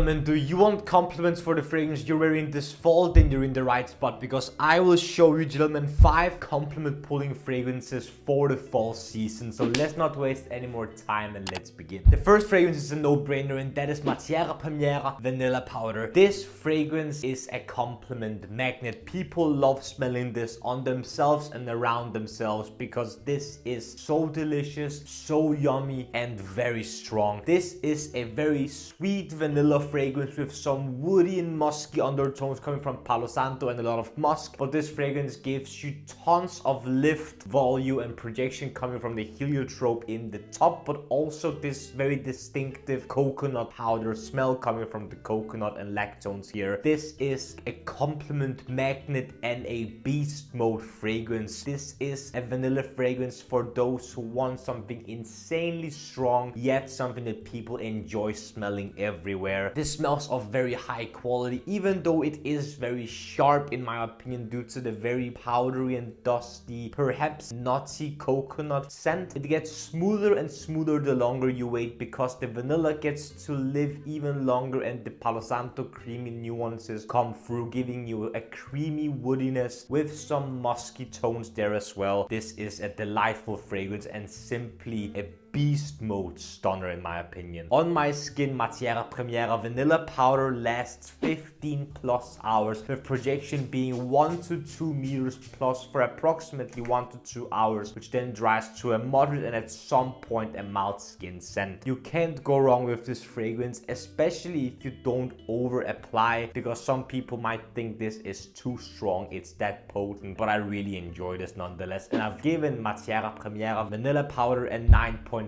gentlemen, do you want compliments for the fragrance you're wearing this fall? Then you're in the right spot, because I will show you, gentlemen, 5 compliment pulling fragrances for the fall season. So let's not waste any more time and let's begin. The first fragrance is a no-brainer, and that is Matiere Vanilla Powder. This fragrance is a compliment magnet. People love smelling this on themselves and around themselves because this is so delicious, so yummy, and very strong. This is a very sweet vanilla fragrance with some woody and musky undertones coming from Palo Santo and a lot of musk, but this fragrance gives you tons of lift, volume, and projection coming from the heliotrope in the top, but also this very distinctive coconut powder smell coming from the coconut and lactones here. This is a compliment magnet and a beast mode fragrance. This is a vanilla fragrance for those who want something insanely strong, yet something that people enjoy smelling everywhere. This smells of very high quality, even though it is very sharp in my opinion due to the very powdery and dusty, perhaps nutty coconut scent. It gets smoother and smoother the longer you wait because the vanilla gets to live even longer and the Palo Santo creamy nuances come through, giving you a creamy woodiness with some musky tones there as well. This is a delightful fragrance and simply a beast mode stunner in my opinion. On my skin, Matiere Vanilla Powder lasts 15 plus hours, with projection being 1 to 2 meters plus for approximately 1 to 2 hours, which then dries to a moderate and at some point a mild skin scent. You can't go wrong with this fragrance, especially if you don't over apply, because some people might think this is too strong, it's that potent, but I really enjoy this nonetheless, and I've given Matiere Vanilla Powder a 9.5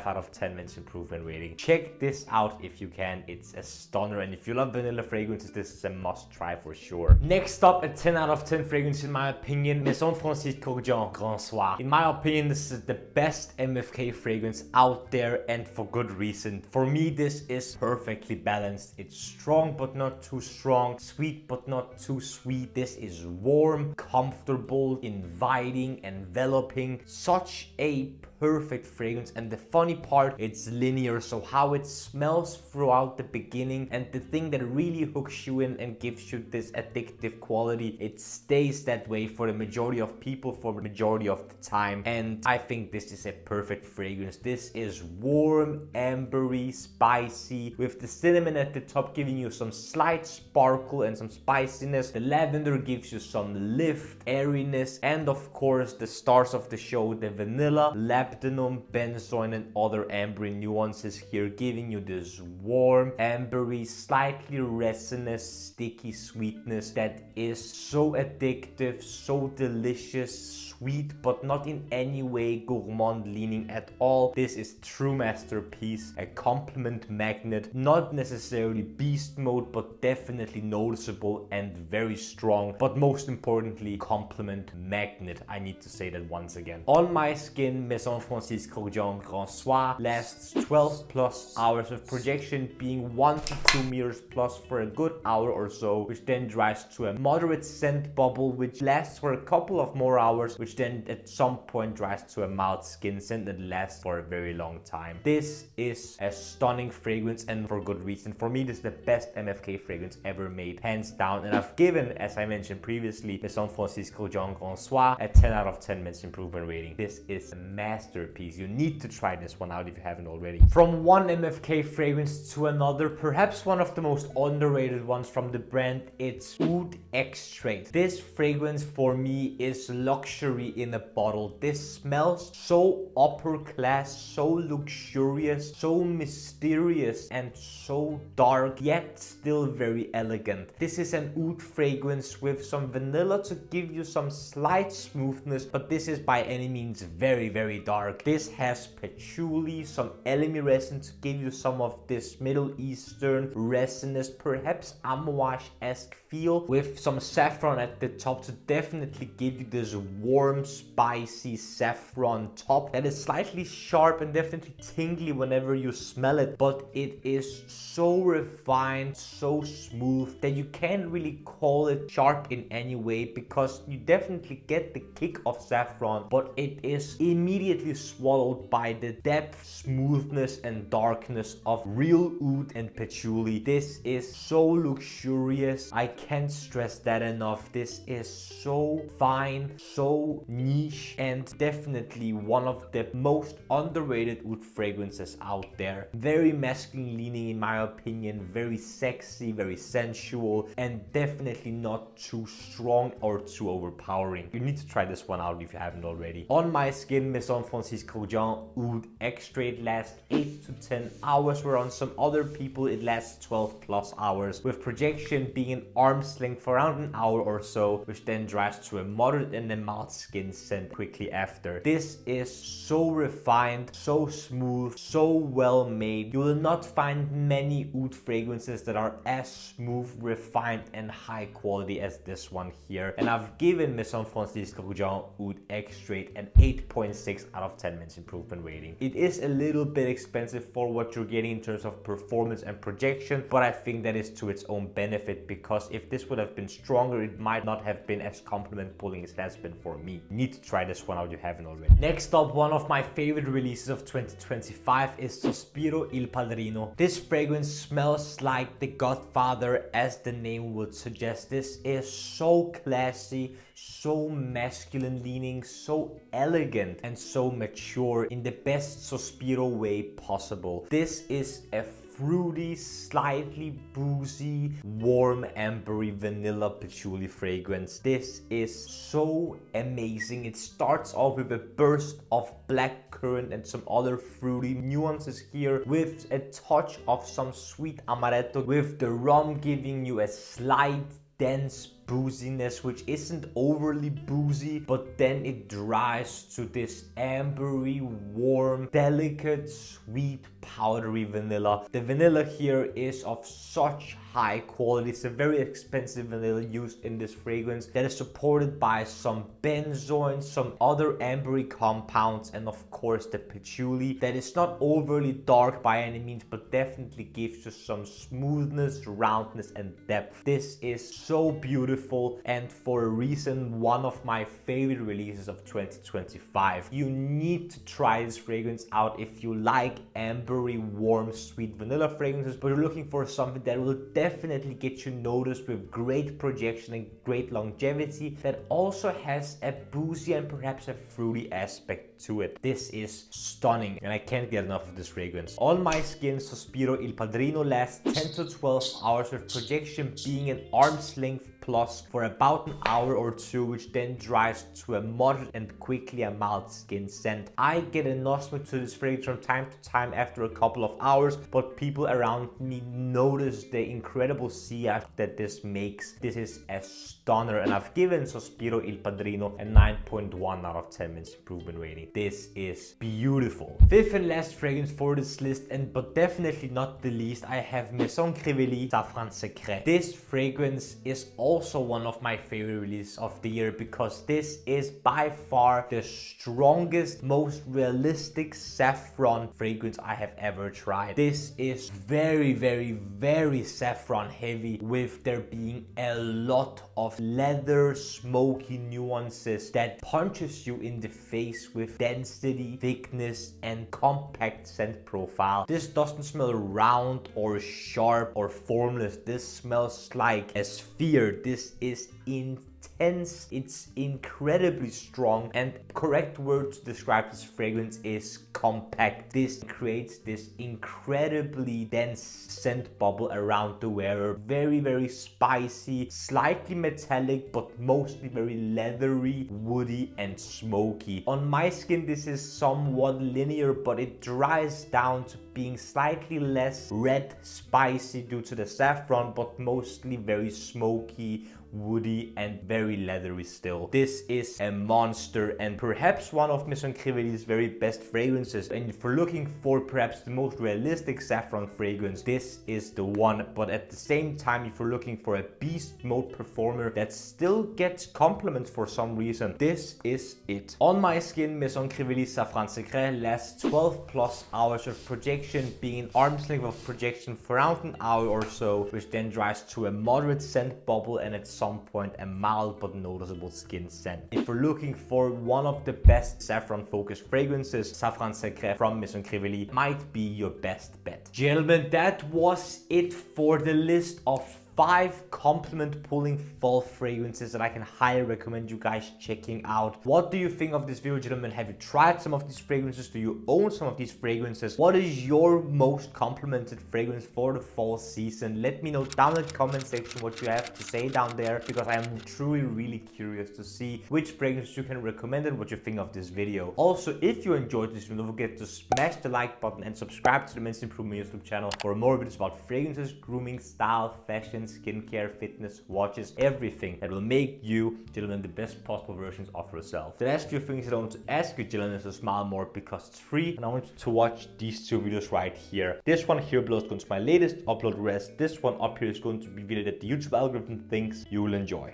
out of 10 minutes improvement rating. Check this out if you can, it's a stunner, and if you love vanilla fragrances, this is a must try for sure. Next up, a 10 out of 10 fragrance in my opinion, Maison Kurkdjian Soir. In my opinion, this is the best MFK fragrance out there, and for good reason. For me, this is perfectly balanced. It's strong but not too strong, sweet but not too sweet. This is warm, comfortable, inviting, enveloping. Such a perfect fragrance, and the funny part, it's linear, so how it smells throughout the beginning, and the thing that really hooks you in and gives you this addictive quality, it stays that way for the majority of people for the majority of the time, and I think this is a perfect fragrance. This is warm, ambery, spicy, with the cinnamon at the top giving you some slight sparkle and some spiciness. The lavender gives you some lift, airiness, and of course the stars of the show, the vanilla, labdanum, benzoin, and other ambery nuances here, giving you this warm, ambery, slightly resinous, sticky sweetness that is so addictive, so delicious, sweet, but not in any way gourmand leaning at all. This is true masterpiece, a compliment magnet, not necessarily beast mode, but definitely noticeable and very strong, but most importantly, compliment magnet. I need to say that once again. On my skin, Maison Kurkdjian Soir lasts 12 plus hours, with projection being 1 to 2 meters plus for a good hour or so, which then dries to a moderate scent bubble, which lasts for a couple of more hours, which then at some point dries to a mild skin scent that lasts for a very long time. This is a stunning fragrance, and for good reason. For me, this is the best MFK fragrance ever made, hands down, and I've given, as I mentioned previously, Maison Kurkdjian Soir a 10 out of 10 minutes improvement rating. This is a masterpiece. You need to try this one out if you haven't already. From one MFK fragrance to another, perhaps one of the most underrated ones from the brand, it's Oud Extrait. This fragrance for me is luxury in a bottle. This smells so upper class, so luxurious, so mysterious, and so dark, yet still very elegant. This is an oud fragrance with some vanilla to give you some slight smoothness, but this is by any means very, very dark. This has patchouli, some elemi resin to give you some of this Middle Eastern resinous, perhaps amouage-esque feel, with some saffron at the top to definitely give you this warm, spicy saffron top that is slightly sharp and definitely tingly whenever you smell it, but it is so refined, so smooth that you can't really call it sharp in any way, because you definitely get the kick of saffron, but it is immediately swallowed by the depth, smoothness and darkness of real oud and patchouli. This is so luxurious. I can't stress that enough. This is so fine, so niche, and definitely one of the most underrated oud fragrances out there. Very masculine leaning in my opinion, very sexy, very sensual, and definitely not too strong or too overpowering. You need to try this one out if you haven't already. On my skin, Maison Kurkdjian Oud Extrait lasts 8 to 10 hours, where on some other people it lasts 12 plus hours, with projection being an arm's length for around an hour or so, which then dries to a moderate and a mild skin scent quickly after. This is so refined, so smooth, so well made. You will not find many oud fragrances that are as smooth, refined and high quality as this one here, and I've given Maison Kurkdjian Oud Extrait an 8.6 out of 10 minutes improvement rating. It is a little bit expensive for what you're getting in terms of performance and projection, but I think that is to its own benefit, because if this would have been stronger, it might not have been as compliment pulling as it has been for me. You need to try this one out if you haven't already. Next up, one of my favorite releases of 2025 is Sospiro Il Padrino. This fragrance smells like the Godfather, as the name would suggest. This is so classy, so masculine leaning, so elegant and so mature in the best Sospiro way possible. This is a fruity, slightly boozy, warm, ambery, vanilla patchouli fragrance. This is so amazing. It starts off with a burst of black currant and some other fruity nuances here, with a touch of some sweet amaretto, with the rum giving you a slight dense booziness, which isn't overly boozy, but then it dries to this ambery, warm, delicate, sweet, powdery vanilla. The vanilla here is of such high quality. It's a very expensive vanilla used in this fragrance that is supported by some benzoin, some other ambery compounds, and of course the patchouli that is not overly dark by any means, but definitely gives you some smoothness, roundness and depth. This is so beautiful, and for a reason one of my favorite releases of 2025. You need to try this fragrance out if you like ambery, warm, sweet vanilla fragrances, but you're looking for something that will definitely get you noticed with great projection and great longevity, that also has a boozy and perhaps a fruity aspect to it. This is stunning and I can't get enough of this fragrance. On my skin, Sospiro Il Padrino lasts 10 to 12 hours, with projection being an arm's length plus for about an hour or two, which then dries to a moderate and quickly a mild skin scent. I get a nostril to this fragrance from time to time after a couple of hours, but people around me notice the incredible sillage that this makes. This is a stunner, and I've given Sospiro Il Padrino a 9.1 out of 10 minutes improvement rating. This is beautiful. Fifth and last fragrance for this list, but definitely not the least, I have Maison Crivelli Safran Secret. This fragrance is also one of my favorite releases of the year, because this is by far the strongest, most realistic saffron fragrance I have ever tried. This is very, very, very saffron heavy, with there being a lot of leather, smoky nuances that punches you in the face with density, thickness and compact scent profile. This doesn't smell round or sharp or formless. This smells like a sphere. This is intense, it's incredibly strong, and correct word to describe this fragrance is compact. This creates this incredibly dense scent bubble around the wearer. Very, very spicy, slightly metallic, but mostly very leathery, woody and smoky. On my skin this is somewhat linear, but it dries down to being slightly less red spicy due to the saffron, but mostly very smoky, woody and very leathery still. This is a monster and perhaps one of Maison Crivelli's very best fragrances, and if you're looking for perhaps the most realistic saffron fragrance, this is the one. But at the same time, if you're looking for a beast mode performer that still gets compliments for some reason, this is it. On my skin, Maison Crivelli Safran Secret lasts 12 plus hours of projection projection, being an arm's length of projection for around an hour or so, which then dries to a moderate scent bubble and at some point a mild but noticeable skin scent. If you're looking for one of the best saffron focused fragrances, Safran Secret from Maison Crivelli might be your best bet. Gentlemen, that was it for the list of 5 compliment pulling fall fragrances that I can highly recommend you guys checking out. What do you think of this video, gentlemen? Have you tried some of these fragrances? Do you own some of these fragrances? What is your most complimented fragrance for the fall season? Let me know down in the comment section what you have to say down there, because I am truly really curious to see which fragrance you can recommend and what you think of this video. Also, if you enjoyed this video, don't forget to smash the like button and subscribe to the Men's Improvement YouTube channel for more videos about fragrances, grooming, style, fashion, skincare, fitness, watches, everything that will make you, gentlemen, the best possible versions of yourself. The last few things that I want to ask you, gentlemen, is to smile more because it's free, and I want you to watch these 2 videos right here. This one here below is going to be my latest upload rest. This one up here is going to be video that the YouTube algorithm thinks you will enjoy.